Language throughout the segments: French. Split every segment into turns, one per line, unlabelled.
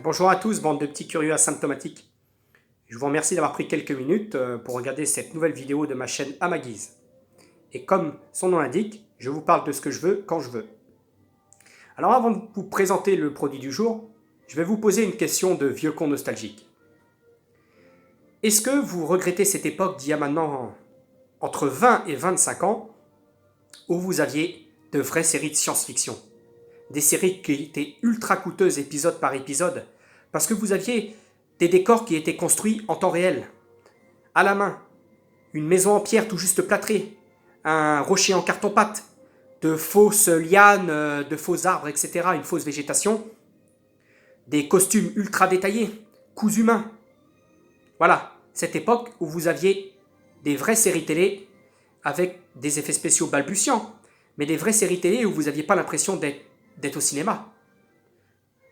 Bonjour à tous, bande de petits curieux asymptomatiques. Je vous remercie d'avoir pris quelques minutes pour regarder cette nouvelle vidéo de ma chaîne à ma guise. Et comme son nom l'indique, je vous parle de ce que je veux quand je veux. Alors avant de vous présenter le produit du jour, je vais vous poser une question de vieux con nostalgique. Est-ce que vous regrettez cette époque d'il y a maintenant entre 20 et 25 ans où vous aviez de vraies séries de science-fiction? Des séries qui étaient ultra coûteuses épisode par épisode, parce que vous aviez des décors qui étaient construits en temps réel, à la main, une maison en pierre tout juste plâtrée, un rocher en carton-pâte, de fausses lianes, de faux arbres, etc., une fausse végétation, des costumes ultra détaillés, coups humains. Voilà, cette époque où vous aviez des vraies séries télé avec des effets spéciaux balbutiants, mais des vraies séries télé où vous n'aviez pas l'impression d'être au cinéma.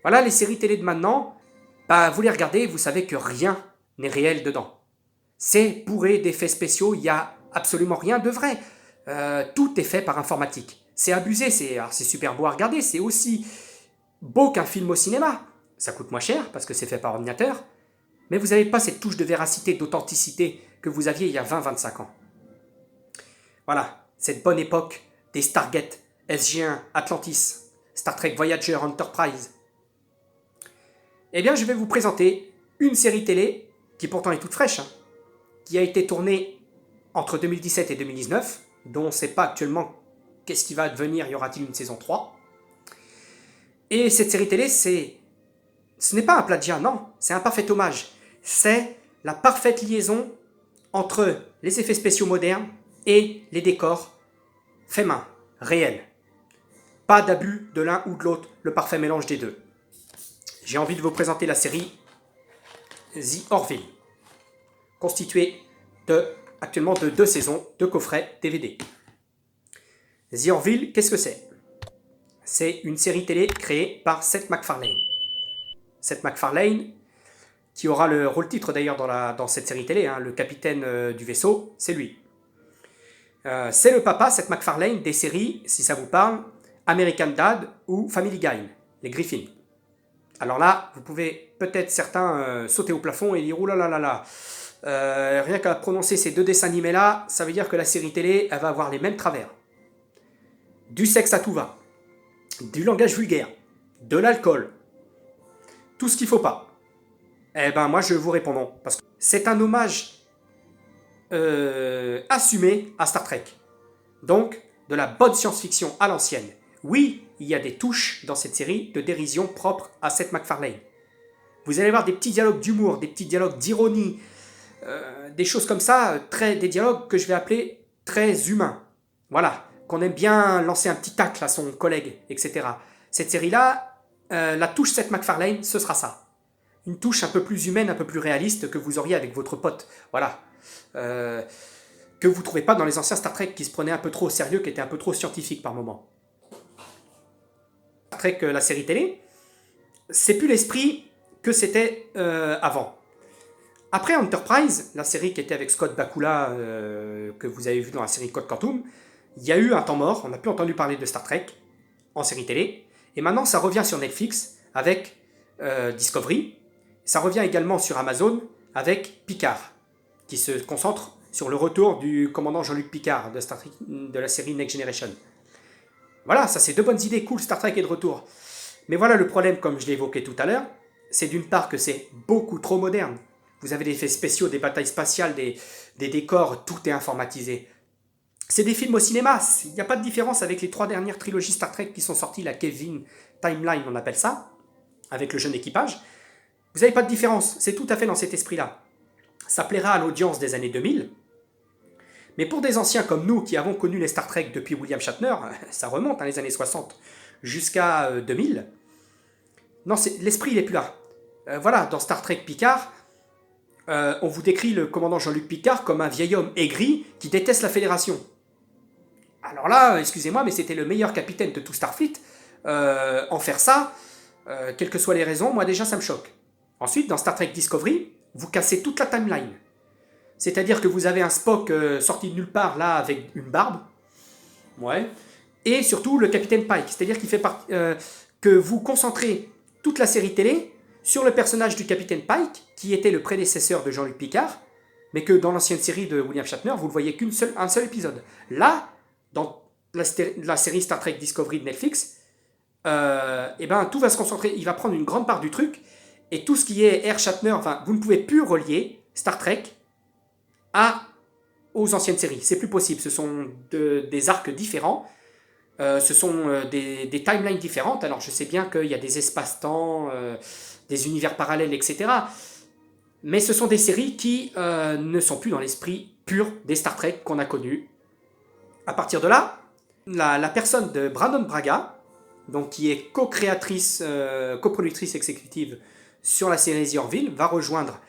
Voilà, les séries télé de maintenant, vous les regardez, vous savez que rien n'est réel dedans. C'est bourré d'effets spéciaux, il n'y a absolument rien de vrai. Tout est fait par informatique. C'est abusé, c'est super beau à regarder, c'est aussi beau qu'un film au cinéma. Ça coûte moins cher parce que c'est fait par ordinateur, mais vous n'avez pas cette touche de véracité, d'authenticité que vous aviez il y a 20-25 ans. Voilà, cette bonne époque des Stargate, SG-1, Atlantis, Star Trek Voyager, Enterprise. Eh bien, je vais vous présenter une série télé, qui pourtant est toute fraîche, qui a été tournée entre 2017 et 2019, dont on ne sait pas actuellement qu'est-ce qui va advenir, y aura-t-il une saison 3. Et cette série télé, ce n'est pas un plagiat, non, c'est un parfait hommage. C'est la parfaite liaison entre les effets spéciaux modernes et les décors faits main, réels. Pas d'abus de l'un ou de l'autre, le parfait mélange des deux. J'ai envie de vous présenter la série The Orville, constituée actuellement de 2 saisons, 2 coffrets DVD. The Orville, qu'est-ce que c'est? C'est une série télé créée par Seth MacFarlane. Seth MacFarlane, qui aura le rôle-titre d'ailleurs dans cette série télé, le capitaine du vaisseau, c'est lui. C'est le papa, Seth MacFarlane, des séries, si ça vous parle, American Dad ou Family Guy, les Griffins. Alors là, vous pouvez peut-être certains sauter au plafond et dire « Ouh là là là là, rien qu'à prononcer ces 2 dessins animés-là, ça veut dire que la série télé, elle va avoir les mêmes travers. Du sexe à tout va, du langage vulgaire, de l'alcool, tout ce qu'il faut pas. » Eh ben moi je vous réponds non, parce que c'est un hommage assumé à Star Trek. Donc, de la bonne science-fiction à l'ancienne. Oui, il y a des touches dans cette série de dérision propres à Seth MacFarlane. Vous allez voir des petits dialogues d'humour, des petits dialogues d'ironie, des choses comme ça, des dialogues que je vais appeler très humains. Voilà, qu'on aime bien lancer un petit tacle à son collègue, etc. Cette série-là, la touche Seth MacFarlane, ce sera ça. Une touche un peu plus humaine, un peu plus réaliste que vous auriez avec votre pote. Voilà. Que vous ne trouvez pas dans les anciens Star Trek qui se prenaient un peu trop au sérieux, qui étaient un peu trop scientifiques par moments. Star Trek, la série télé, c'est plus l'esprit que c'était avant. Après Enterprise, la série qui était avec Scott Bakula, que vous avez vu dans la série Code Quantum, il y a eu un temps mort, on n'a plus entendu parler de Star Trek en série télé, et maintenant ça revient sur Netflix avec Discovery, ça revient également sur Amazon avec Picard, qui se concentre sur le retour du commandant Jean-Luc Picard de Star Trek, de la série Next Generation. Voilà, ça c'est 2 bonnes idées, cool, Star Trek est de retour. Mais voilà le problème, comme je l'ai évoqué tout à l'heure, c'est d'une part que c'est beaucoup trop moderne. Vous avez des effets spéciaux, des batailles spatiales, des décors, tout est informatisé. C'est des films au cinéma, il n'y a pas de différence avec les 3 dernières trilogies Star Trek qui sont sorties, la Kevin Timeline on appelle ça, avec le jeune équipage. Vous n'avez pas de différence, c'est tout à fait dans cet esprit-là. Ça plaira à l'audience des années 2000, mais pour des anciens comme nous qui avons connu les Star Trek depuis William Shatner, ça remonte les années 60 jusqu'à 2000, non, l'esprit il n'est plus là. Voilà, dans Star Trek Picard, on vous décrit le commandant Jean-Luc Picard comme un vieil homme aigri qui déteste la Fédération. Alors là, excusez-moi, mais c'était le meilleur capitaine de tout Starfleet. En faire ça, quelles que soient les raisons, moi déjà ça me choque. Ensuite, dans Star Trek Discovery, vous cassez toute la timeline. C'est-à-dire que vous avez un Spock sorti de nulle part, là, avec une barbe. Ouais. Et surtout le Capitaine Pike. C'est-à-dire qu'il fait que vous concentrez toute la série télé sur le personnage du Capitaine Pike, qui était le prédécesseur de Jean-Luc Picard, mais que dans l'ancienne série de William Shatner, vous ne le voyez qu'un seul épisode. Là, dans la série Star Trek Discovery de Netflix, et ben, tout va se concentrer, il va prendre une grande part du truc, et tout ce qui est Air Shatner, enfin, vous ne pouvez plus relier Star Trek aux anciennes séries. C'est plus possible, ce sont des arcs différents, ce sont des timelines différentes. Alors je sais bien qu'il y a des espaces-temps, des univers parallèles, etc. Mais ce sont des séries qui ne sont plus dans l'esprit pur des Star Trek qu'on a connus. À partir de là, la personne de Brandon Braga, donc qui est co-créatrice, coproductrice exécutive sur la série The Orville, va rejoindre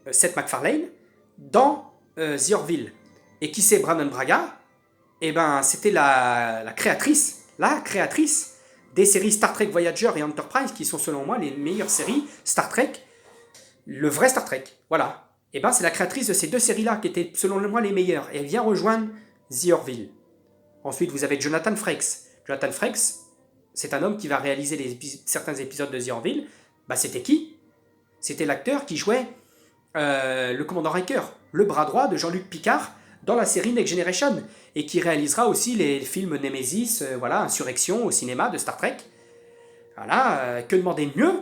Seth MacFarlane dans The Orville. Et qui c'est Brandon Braga? Eh ben, c'était la créatrice des séries Star Trek Voyager et Enterprise, qui sont selon moi les meilleures séries Star Trek, le vrai Star Trek. Voilà. Eh ben, c'est la créatrice de ces deux séries-là qui étaient selon moi les meilleures. Et elle vient rejoindre The Orville. Ensuite, vous avez Jonathan Frakes. Jonathan Frakes, c'est un homme qui va réaliser certains épisodes de The Orville. Bah, c'était qui? C'était l'acteur qui jouait le commandant Riker, le bras droit de Jean-Luc Picard dans la série Next Generation, et qui réalisera aussi les films Nemesis, voilà, Insurrection au cinéma de Star Trek. Voilà, que demander de mieux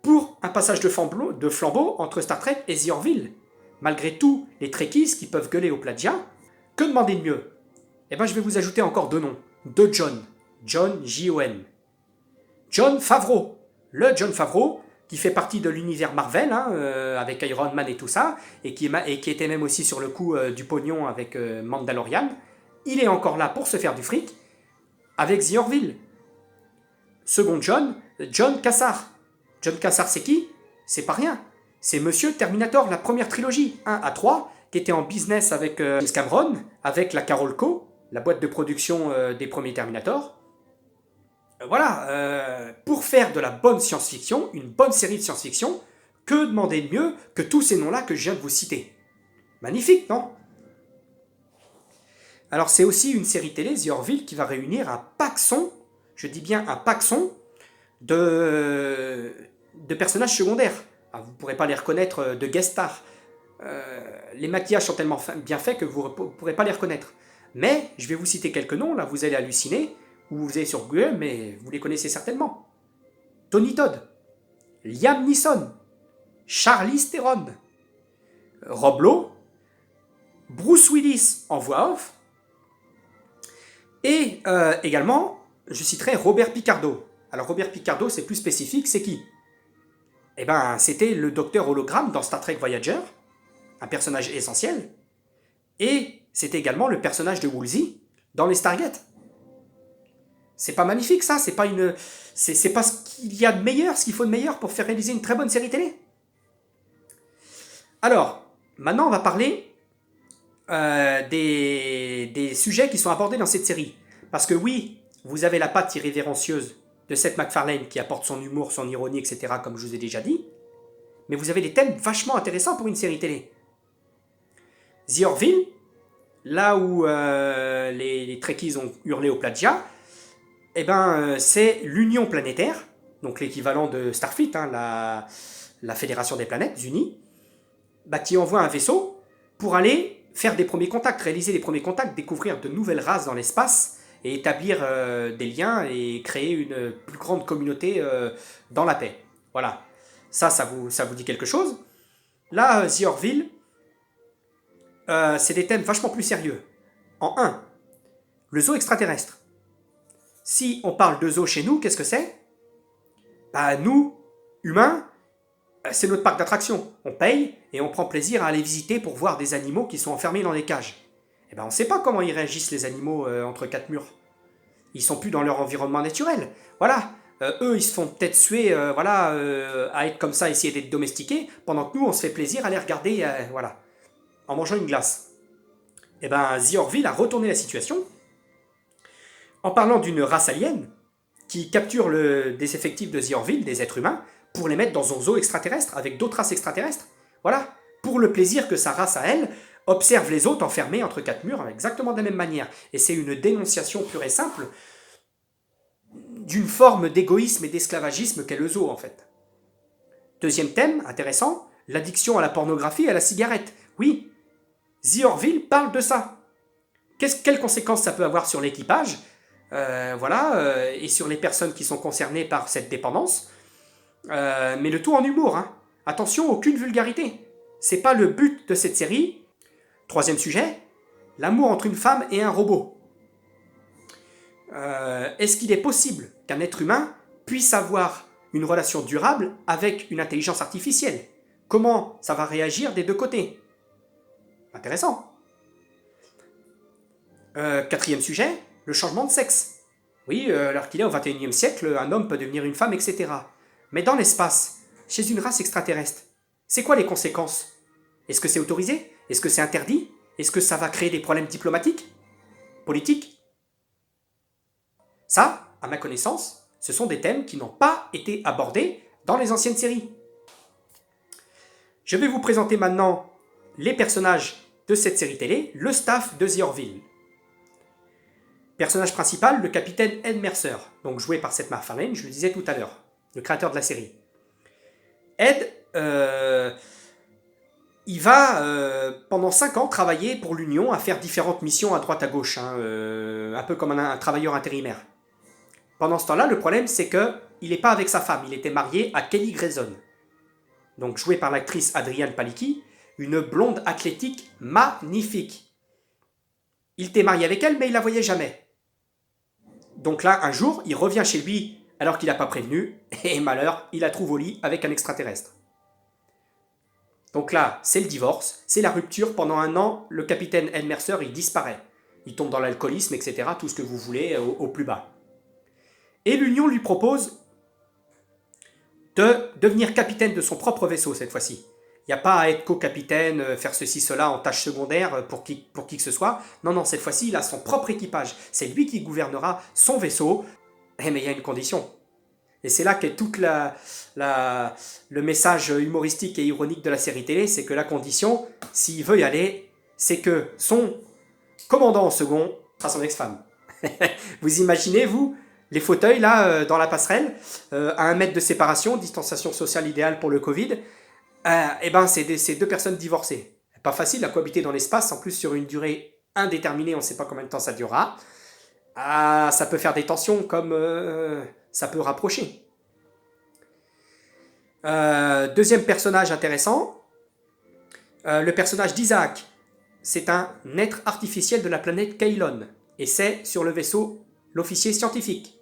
pour un passage de flambeau entre Star Trek et The Orville? Malgré tout, les Trekkies qui peuvent gueuler au plagiat, que demander de mieux? Eh ben, je vais vous ajouter encore deux noms, deux John. John, J-O-N. Jon Favreau. Le Jon Favreau, qui fait partie de l'univers Marvel, hein, avec Iron Man et tout ça, et qui était même aussi sur le coup du pognon avec Mandalorian. Il est encore là pour se faire du fric avec The Orville. Second John, John Cassar. John Cassar, c'est qui? C'est pas rien. C'est Monsieur Terminator, la première trilogie, 1 à 3, qui était en business avec James Cameron, avec la Carolco, la boîte de production des premiers Terminator. Voilà, pour faire de la bonne science-fiction, une bonne série de science-fiction, que demander de mieux que tous ces noms-là que je viens de vous citer? Magnifique, non? Alors c'est aussi une série télé, The Orville, qui va réunir un paxon, je dis bien un paxon, de personnages secondaires. Alors, vous ne pourrez pas les reconnaître de guest stars. Les maquillages sont tellement bien faits que vous ne pourrez pas les reconnaître. Mais je vais vous citer quelques noms, là vous allez halluciner, ou vous allez sur Google, mais vous les connaissez certainement. Tony Todd, Liam Neeson, Charlize Theron, Rob Lowe, Bruce Willis en voix off, et également, je citerai Robert Picardo. Alors Robert Picardo, c'est plus spécifique, c'est qui? Eh ben, c'était le docteur hologramme dans Star Trek Voyager, un personnage essentiel, et c'était également le personnage de Woolsey dans les Stargate. C'est pas magnifique ça? C'est pas ce qu'il y a de meilleur, ce qu'il faut de meilleur pour faire réaliser une très bonne série télé? Alors, maintenant on va parler des sujets qui sont abordés dans cette série. Parce que oui, vous avez la patte irrévérencieuse de Seth MacFarlane qui apporte son humour, son ironie, etc., comme je vous ai déjà dit, mais vous avez des thèmes vachement intéressants pour une série télé. The Orville, là où les Trekkies ont hurlé au plagiat, eh ben, c'est l'Union planétaire, donc l'équivalent de Starfleet, hein, la Fédération des planètes unies, bah, qui envoie un vaisseau pour aller faire des premiers contacts, réaliser les premiers contacts, découvrir de nouvelles races dans l'espace, et établir des liens et créer une plus grande communauté dans la paix. Voilà. Ça vous dit quelque chose? Là, The Orville, c'est des thèmes vachement plus sérieux. En 1, le zoo extraterrestre. Si on parle de zoo chez nous, qu'est-ce que c'est? Bah nous, humains, c'est notre parc d'attractions. On paye et on prend plaisir à aller visiter pour voir des animaux qui sont enfermés dans des cages. Eh ben on ne sait pas comment ils réagissent les animaux entre quatre murs. Ils sont plus dans leur environnement naturel. Voilà. Eux, ils se font peut-être suer à être comme ça, essayer d'être domestiqués, pendant que nous, on se fait plaisir à les regarder voilà, en mangeant une glace. Eh ben, The Orville a retourné la situation en parlant d'une race alien qui capture des effectifs de The Orville, des êtres humains, pour les mettre dans un zoo extraterrestre avec d'autres races extraterrestres. Voilà. pour le plaisir que sa race à elle observe les autres enfermés entre quatre murs exactement de la même manière. Et c'est une dénonciation pure et simple d'une forme d'égoïsme et d'esclavagisme qu'est le zoo, en fait. Deuxième thème, intéressant, l'addiction à la pornographie et à la cigarette. Oui, The Orville parle de ça. Quelles conséquences ça peut avoir sur l'équipage, et sur les personnes qui sont concernées par cette dépendance. Mais le tout en humour. Hein. Attention, aucune vulgarité. C'est pas le but de cette série. Troisième sujet, l'amour entre une femme et un robot. Est-ce qu'il est possible qu'un être humain puisse avoir une relation durable avec une intelligence artificielle? Comment ça va réagir des deux côtés? Intéressant. Quatrième sujet, le changement de sexe. Oui, alors qu'il est au XXIe siècle, un homme peut devenir une femme, etc. Mais dans l'espace, chez une race extraterrestre, c'est quoi les conséquences? Est-ce que c'est autorisé? Est-ce que c'est interdit? Est-ce que ça va créer des problèmes diplomatiques? Politiques? Ça, à ma connaissance, ce sont des thèmes qui n'ont pas été abordés dans les anciennes séries. Je vais vous présenter maintenant les personnages de cette série télé, le staff de The Orville. Personnage principal, le capitaine Ed Mercer, donc joué par Seth MacFarlane, je le disais tout à l'heure, le créateur de la série. Ed, il va pendant 5 ans travailler pour l'Union à faire différentes missions à droite à gauche, un peu comme un travailleur intérimaire. Pendant ce temps-là, le problème c'est qu'il n'est pas avec sa femme, il était marié à Kelly Grayson, donc jouée par l'actrice Adrienne Palicki, une blonde athlétique magnifique. Il était marié avec elle, mais il ne la voyait jamais. Donc là, un jour, il revient chez lui alors qu'il n'a pas prévenu, et malheur, il la trouve au lit avec un extraterrestre. Donc là, c'est le divorce, c'est la rupture. Pendant 1 an, le capitaine Ed Mercer, il disparaît. Il tombe dans l'alcoolisme, etc., tout ce que vous voulez, au plus bas. Et l'Union lui propose de devenir capitaine de son propre vaisseau cette fois-ci. Il n'y a pas à être co-capitaine, faire ceci, cela en tâche secondaire pour qui que ce soit. Non, cette fois-ci, il a son propre équipage. C'est lui qui gouvernera son vaisseau. Mais il y a une condition. Et c'est là qu'est tout le message humoristique et ironique de la série télé, c'est que la condition, s'il veut y aller, c'est que son commandant en second sera son ex-femme. Vous imaginez, vous, les fauteuils là, dans la passerelle, à 1 mètre de séparation, distanciation sociale idéale pour le Covid, c'est 2 personnes divorcées. Pas facile à cohabiter dans l'espace, en plus sur une durée indéterminée, on ne sait pas combien de temps ça durera. Ça peut faire des tensions comme ça peut rapprocher. Deuxième personnage intéressant, le personnage d'Isaac. C'est un être artificiel de la planète Kaylon, et c'est sur le vaisseau l'officier scientifique.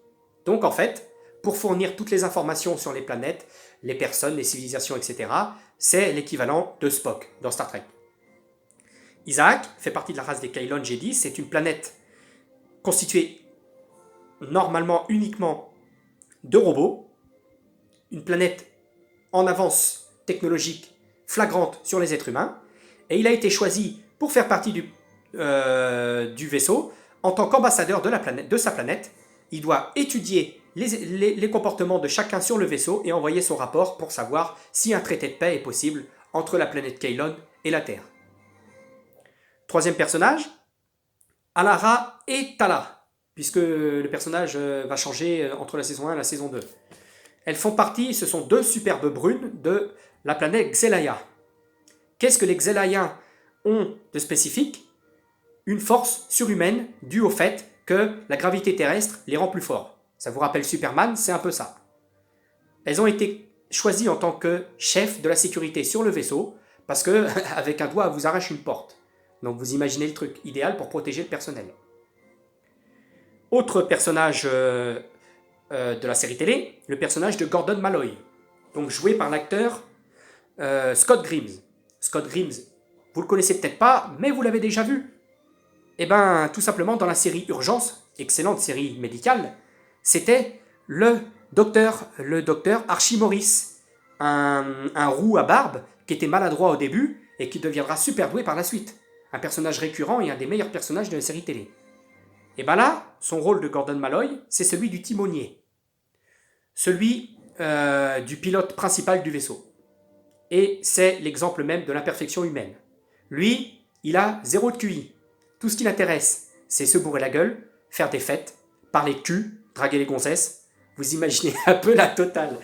Donc en fait, pour fournir toutes les informations sur les planètes, les personnes, les civilisations, etc., c'est l'équivalent de Spock dans Star Trek. Isaac fait partie de la race des Kaylon, j'ai dit, c'est une planète constituée normalement uniquement de robots, une planète en avance technologique flagrante sur les êtres humains, et il a été choisi pour faire partie du vaisseau en tant qu'ambassadeur de sa planète. Il doit étudier les comportements de chacun sur le vaisseau et envoyer son rapport pour savoir si un traité de paix est possible entre la planète Kaylon et la Terre. Troisième personnage, Alara et Tala, puisque le personnage va changer entre la saison 1 et la saison 2. Elles font partie, ce sont 2 superbes brunes de la planète Xelaya. Qu'est-ce que les Xelayens ont de spécifique? Une force surhumaine due au fait que la gravité terrestre les rend plus forts. Ça vous rappelle Superman, c'est un peu ça. Elles ont été choisies en tant que chef de la sécurité sur le vaisseau, parce que avec un doigt, elle vous arrache une porte. Donc vous imaginez le truc idéal pour protéger le personnel. Autre personnage de la série télé, le personnage de Gordon Malloy, donc joué par l'acteur Scott Grimes. Scott Grimes, vous le connaissez peut-être pas, mais vous l'avez déjà vu. Tout simplement dans la série Urgence, excellente série médicale, c'était le docteur Archie Morris, un roux à barbe qui était maladroit au début et qui deviendra super doué par la suite. Un personnage récurrent et un des meilleurs personnages de la série télé. Et là, son rôle de Gordon Malloy, c'est celui du timonier. Celui du pilote principal du vaisseau. et c'est l'exemple même de l'imperfection humaine. Lui, il a 0 de QI. Tout ce qui l'intéresse, c'est se bourrer la gueule, faire des fêtes, parler de cul, draguer les gonzesses. Vous imaginez un peu la totale.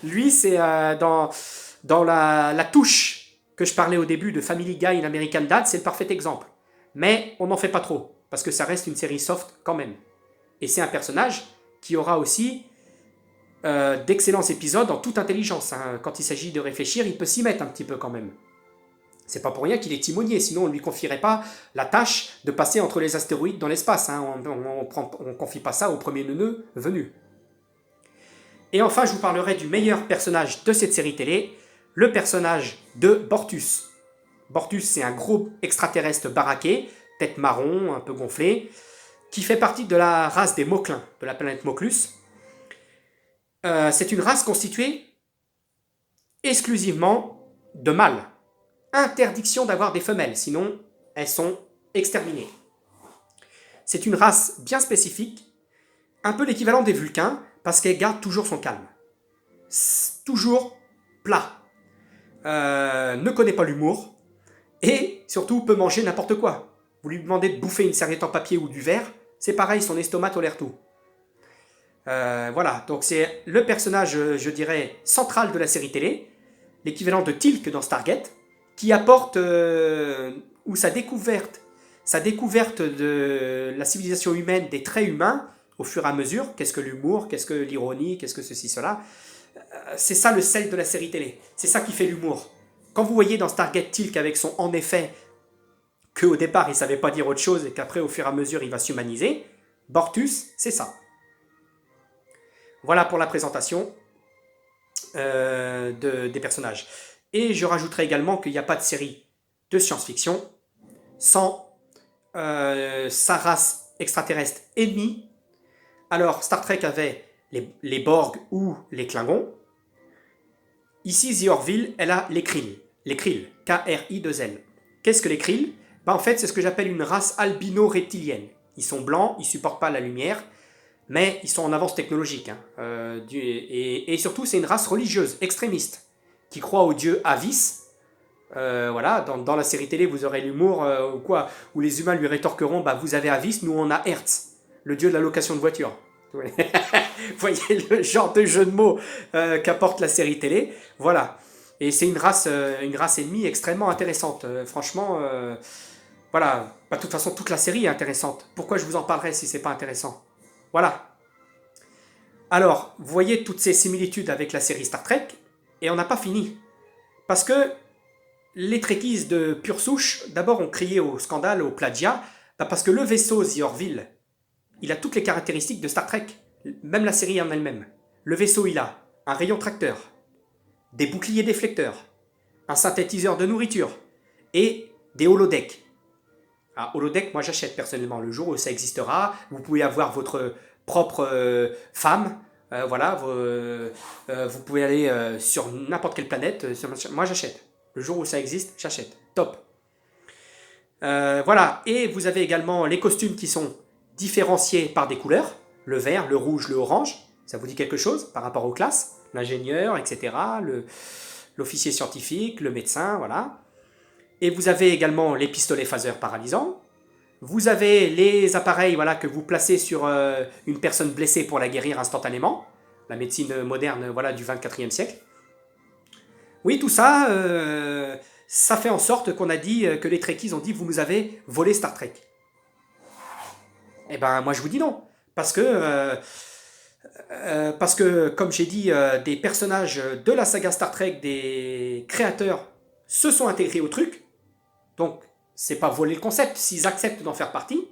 Lui, c'est dans la touche que je parlais au début de Family Guy et American Dad, c'est le parfait exemple. Mais on n'en fait pas trop, parce que ça reste une série soft quand même. Et c'est un personnage qui aura aussi d'excellents épisodes en toute intelligence. Hein. Quand il s'agit de réfléchir, il peut s'y mettre un petit peu quand même. C'est pas pour rien qu'il est timonier, sinon on ne lui confierait pas la tâche de passer entre les astéroïdes dans l'espace. Hein. On ne confie pas ça au premier neuneu venu. Et enfin, je vous parlerai du meilleur personnage de cette série télé, le personnage de Bortus. Bortus, c'est un gros extraterrestre baraqué, tête marron, un peu gonflée, qui fait partie de la race des Moclins, de la planète Moclus. C'est une race constituée exclusivement de mâles. Interdiction d'avoir des femelles, sinon elles sont exterminées. C'est une race bien spécifique, un peu l'équivalent des Vulcains, parce qu'elle garde toujours son calme. Toujours plat. Ne connaît pas l'humour, et surtout peut manger n'importe quoi. Vous lui demandez de bouffer une serviette en papier ou du verre, c'est pareil, son estomac tolère tout. Voilà, donc c'est le personnage, je dirais, central de la série télé, l'équivalent de Teal'c dans Stargate, qui apporte, ou sa découverte de la civilisation humaine, des traits humains, au fur et à mesure, qu'est-ce que l'humour, qu'est-ce que l'ironie, qu'est-ce que ceci, cela, c'est ça le sel de la série télé, c'est ça qui fait l'humour. Quand vous voyez dans Stargate Teal'c avec son en effet, qu'au départ il ne savait pas dire autre chose et qu'après au fur et à mesure il va s'humaniser, Bortus, c'est ça. Voilà pour la présentation des personnages. Et je rajouterai également qu'il n'y a pas de série de science-fiction sans sa race extraterrestre ennemie. Alors, Star Trek avait les Borg ou les Klingons. Ici, The Orville, elle a les Krill. Les Krill, K-R-I-2-L. Qu'est-ce que les Krill? En fait, c'est ce que j'appelle une race albino-reptilienne. Ils sont blancs, ils ne supportent pas la lumière, mais ils sont en avance technologique. Hein. Et surtout, c'est une race religieuse, extrémiste, qui croit au dieu Avis. Voilà, dans la série télé, vous aurez l'humour ou quoi, où les humains lui rétorqueront, bah, vous avez Avis, nous on a Hertz, le dieu de la location de voiture. Vous voyez le genre de jeu de mots qu'apporte la série télé. Voilà. Et c'est une race ennemie extrêmement intéressante. Franchement, voilà. Bah, de toute façon, toute la série est intéressante. Pourquoi je vous en parlerai si c'est pas intéressant? Voilà. Alors, vous voyez toutes ces similitudes avec la série Star Trek, et on n'a pas fini. Parce que les Trekkies de pure souche, d'abord ont crié au scandale, au plagiat, bah parce que le vaisseau The Orville, il a toutes les caractéristiques de Star Trek, même la série en elle-même. Le vaisseau, il a un rayon tracteur, des boucliers déflecteurs, un synthétiseur de nourriture et des holodecks. Ah, holodeck, moi j'achète personnellement. Le jour où ça existera, vous pouvez avoir votre propre femme. Voilà, vous pouvez aller sur n'importe quelle planète. Moi j'achète. Le jour où ça existe, j'achète. Top. Voilà, et vous avez également les costumes qui sont différenciés par des couleurs. Le vert, le rouge, le orange. Ça vous dit quelque chose par rapport aux classes? L'ingénieur, etc. L'officier scientifique, le médecin, voilà. Et vous avez également les pistolets phaser paralysants. Vous avez les appareils voilà, que vous placez sur une personne blessée pour la guérir instantanément. La médecine moderne voilà, du 24e siècle. Oui, tout ça, ça fait en sorte qu'on a dit que les Trekkies ont dit vous nous avez volé Star Trek. Eh ben, moi je vous dis non. Parce que, comme j'ai dit, des personnages de la saga Star Trek, des créateurs, se sont intégrés au truc. Donc, c'est pas voler le concept, s'ils acceptent d'en faire partie.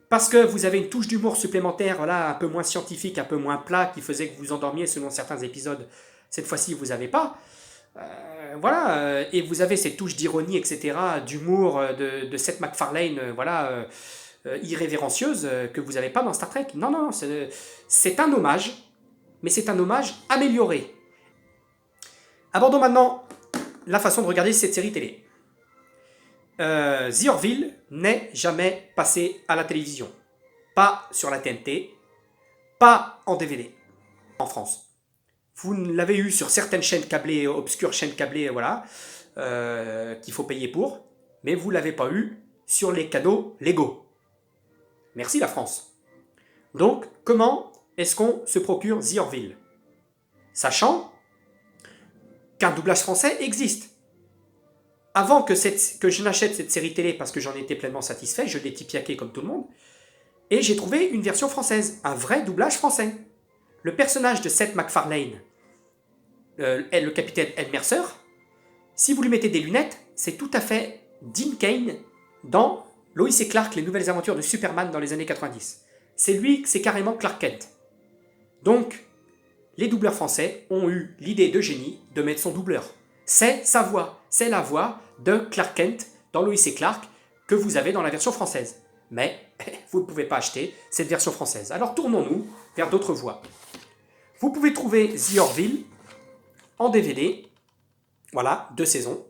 Parce que vous avez une touche d'humour supplémentaire, voilà, un peu moins scientifique, un peu moins plat, qui faisait que vous endormiez selon certains épisodes. Cette fois-ci, vous n'avez pas. Voilà, et vous avez cette touche d'ironie, etc., d'humour de Seth MacFarlane, voilà, irrévérencieuse, que vous n'avez pas dans Star Trek. Non, non, c'est un hommage, mais c'est un hommage amélioré. Abordons maintenant la façon de regarder cette série télé. The Orville n'est jamais passé à la télévision. Pas sur la TNT, pas en DVD, en France. Vous l'avez eu sur certaines chaînes câblées, obscures chaînes câblées, voilà, qu'il faut payer pour, mais vous ne l'avez pas eu sur les canaux légaux. Merci la France. Donc, comment est-ce qu'on se procure The Orville? Sachant qu'un doublage français existe. Avant que je n'achète cette série télé, parce que j'en étais pleinement satisfait, je l'ai tipiaqué comme tout le monde, et j'ai trouvé une version française, un vrai doublage français. Le personnage de Seth MacFarlane, le capitaine Ed Mercer, si vous lui mettez des lunettes, c'est tout à fait Dean Cain dans Lois et Clark, les nouvelles aventures de Superman dans les années 90. C'est lui, c'est carrément Clark Kent. Donc, les doubleurs français ont eu l'idée de génie de mettre son doubleur. C'est sa voix, c'est la voix de Clark Kent dans Lois et Clark que vous avez dans la version française. Mais vous ne pouvez pas acheter cette version française. Alors tournons-nous vers d'autres voies. Vous pouvez trouver The Orville en DVD, voilà, 2 saisons.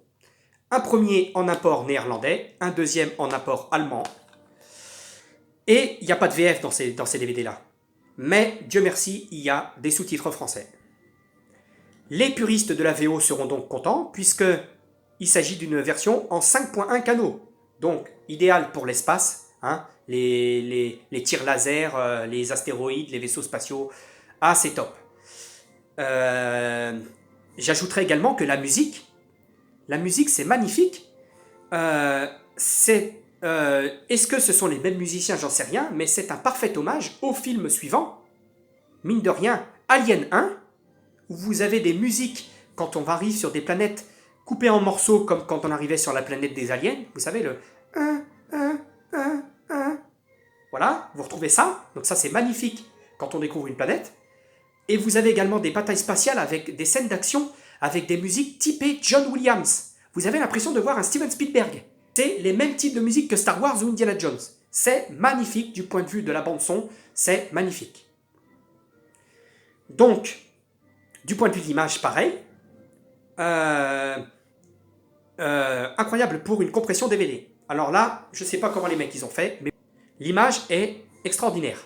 Un premier en import néerlandais, un deuxième en import allemand. Et il n'y a pas de VF dans ces DVD-là. Mais, Dieu merci, il y a des sous-titres français. Les puristes de la VO seront donc contents, puisqu'il s'agit d'une version en 5.1 canaux. Donc, idéal pour l'espace, hein, les tirs laser, les astéroïdes, les vaisseaux spatiaux. Ah, c'est top. J'ajouterai également que la musique c'est magnifique. Est-ce que ce sont les mêmes musiciens? J'en sais rien, mais c'est un parfait hommage au film suivant, mine de rien, Alien 1, où vous avez des musiques quand on arrive sur des planètes coupées en morceaux, comme quand on arrivait sur la planète des aliens. Vous savez, le 1, 1, 1, 1. Voilà, vous retrouvez ça. Donc ça, c'est magnifique quand on découvre une planète. Et vous avez également des batailles spatiales avec des scènes d'action avec des musiques typées John Williams. Vous avez l'impression de voir un Steven Spielberg. C'est les mêmes types de musique que Star Wars ou Indiana Jones. C'est magnifique du point de vue de la bande-son, c'est magnifique. Donc, du point de vue de l'image, pareil. Incroyable pour une compression DVD. Alors là, je ne sais pas comment les mecs ils ont fait, mais l'image est extraordinaire.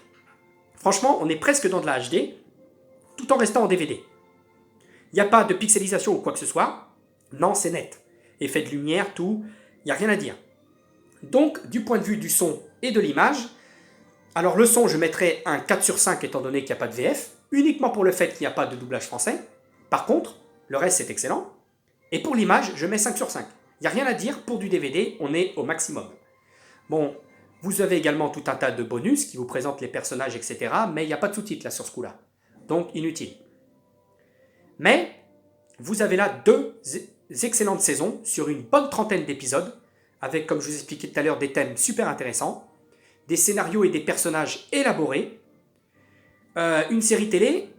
Franchement, on est presque dans de la HD, tout en restant en DVD. Il n'y a pas de pixelisation ou quoi que ce soit. Non, c'est net. Effet de lumière, tout, il n'y a rien à dire. Donc, du point de vue du son et de l'image, alors le son, je mettrai un 4 sur 5 étant donné qu'il n'y a pas de VF, uniquement pour le fait qu'il n'y a pas de doublage français. Par contre, le reste c'est excellent. Et pour l'image, je mets 5 sur 5. Il n'y a rien à dire, pour du DVD, on est au maximum. Bon, vous avez également tout un tas de bonus qui vous présentent les personnages, etc. Mais il n'y a pas de sous-titres là sur ce coup-là. Donc, inutile. Mais, vous avez là 2 excellentes saisons sur une bonne trentaine d'épisodes, avec, comme je vous expliquais tout à l'heure, des thèmes super intéressants, des scénarios et des personnages élaborés, une série télé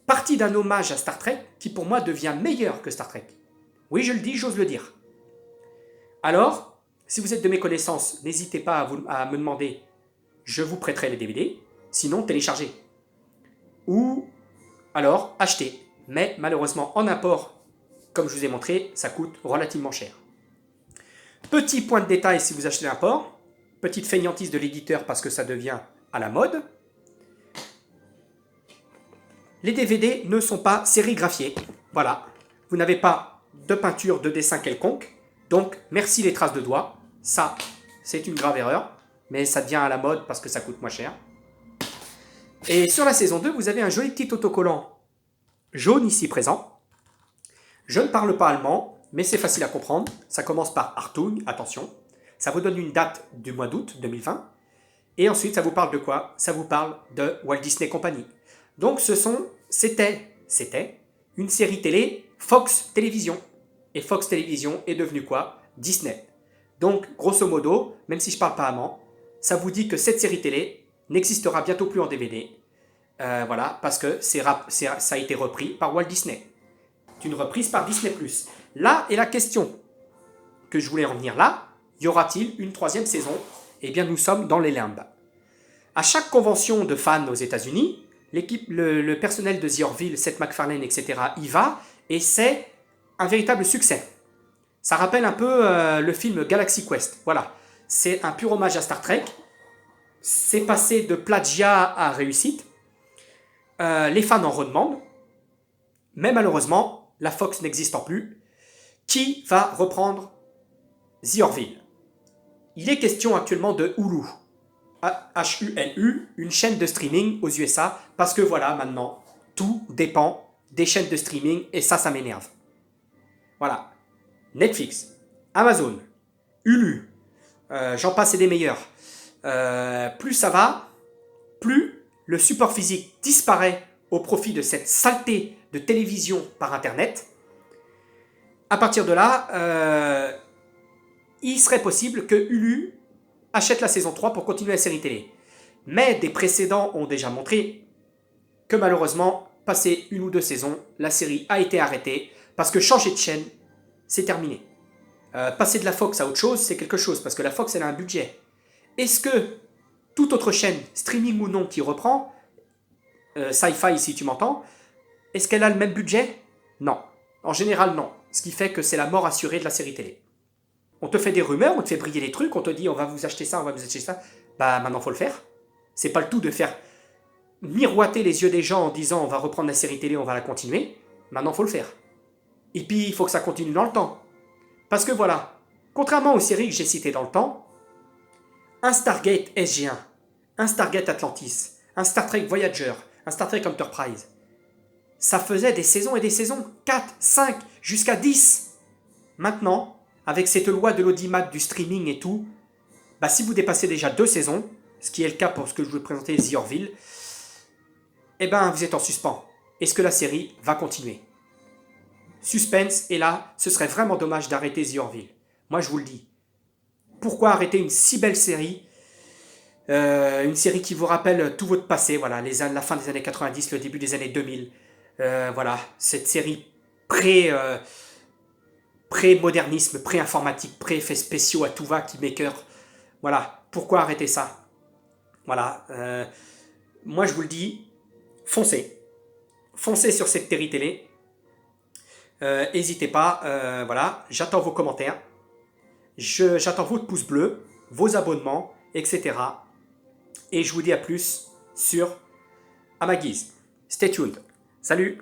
partie d'un hommage à Star Trek qui pour moi devient meilleur que Star Trek. Oui, je le dis, j'ose le dire. Alors, si vous êtes de mes connaissances, n'hésitez pas à me demander, je vous prêterai les DVD, sinon téléchargez. Ou alors achetez. Mais malheureusement en import, comme je vous ai montré, ça coûte relativement cher. Petit point de détail si vous achetez l'import, petite feignantise de l'éditeur parce que ça devient à la mode. Les DVD ne sont pas sérigraphiés. Voilà, vous n'avez pas de peinture, de dessin quelconque. Donc, merci les traces de doigts. Ça, c'est une grave erreur. Mais ça devient à la mode parce que ça coûte moins cher. Et sur la saison 2, vous avez un joli petit autocollant jaune ici présent. Je ne parle pas allemand, mais c'est facile à comprendre. Ça commence par Achtung, attention. Ça vous donne une date du mois d'août 2020. Et ensuite, ça vous parle de quoi? Ça vous parle de Walt Disney Company. Donc c'était une série télé Fox Télévision. Et Fox Télévision est devenu quoi? Disney. Donc, grosso modo, même si je ne parle pas allemand, ça vous dit que cette série télé n'existera bientôt plus en DVD. Voilà, parce que ça a été repris par Walt Disney. C'est une reprise par Disney+. Là est la question que je voulais revenir là. Y aura-t-il une 3e saison? Eh bien, nous sommes dans les limbes. À chaque convention de fans aux États-Unis, le personnel de The Orville, Seth MacFarlane, etc. y va, et c'est un véritable succès. Ça rappelle un peu le film Galaxy Quest. Voilà, c'est un pur hommage à Star Trek. C'est passé de plagiat à réussite. Les fans en redemandent. Mais malheureusement, la Fox n'existant plus, qui va reprendre The Orville? Il est question actuellement de Hulu. Hulu, une chaîne de streaming aux USA, parce que voilà, maintenant, tout dépend des chaînes de streaming, et ça m'énerve. Voilà. Netflix, Amazon, Hulu, j'en passe et des meilleurs. Plus ça va, plus le support physique disparaît au profit de cette saleté de télévision par Internet. À partir de là, il serait possible que Hulu achète la saison 3 pour continuer la série télé. Mais des précédents ont déjà montré que malheureusement, passé une ou deux saisons, la série a été arrêtée parce que changer de chaîne, c'est terminé. Passer de la Fox à autre chose, c'est quelque chose, parce que la Fox, elle a un budget. Est-ce que toute autre chaîne, streaming ou non, qui reprend, Sci-Fi si tu m'entends, est-ce qu'elle a le même budget? Non. En général, non. Ce qui fait que c'est la mort assurée de la série télé. On te fait des rumeurs, on te fait briller des trucs, on te dit on va vous acheter ça, on va vous acheter ça. Bah maintenant, faut le faire. C'est pas le tout de faire miroiter les yeux des gens en disant on va reprendre la série télé, on va la continuer. Maintenant, faut le faire. Et puis, il faut que ça continue dans le temps. Parce que voilà, contrairement aux séries que j'ai citées dans le temps, un Stargate SG1, un Stargate Atlantis, un Star Trek Voyager, un Star Trek Enterprise, ça faisait des saisons et des saisons, 4, 5, jusqu'à 10. Maintenant, avec cette loi de l'audimat, du streaming et tout, bah si vous dépassez déjà 2 saisons, ce qui est le cas pour ce que je vous présentais, The Orville, eh ben vous êtes en suspens. Est-ce que la série va continuer? Suspense, et là, ce serait vraiment dommage d'arrêter The Orville. Moi, je vous le dis. Pourquoi arrêter une si belle série? Une série qui vous rappelle tout votre passé, voilà, la fin des années 90, le début des années 2000. Voilà, cette série pré-modernisme, pré-informatique, pré-effets spéciaux à tout va qui m'écœure. Voilà, pourquoi arrêter ça? Voilà, moi je vous le dis, foncez. Foncez sur cette série télé. N'hésitez pas, voilà, j'attends vos commentaires. J'attends votre pouce bleu, vos abonnements, etc. Et je vous dis à plus sur Amaguise. Stay tuned. Salut!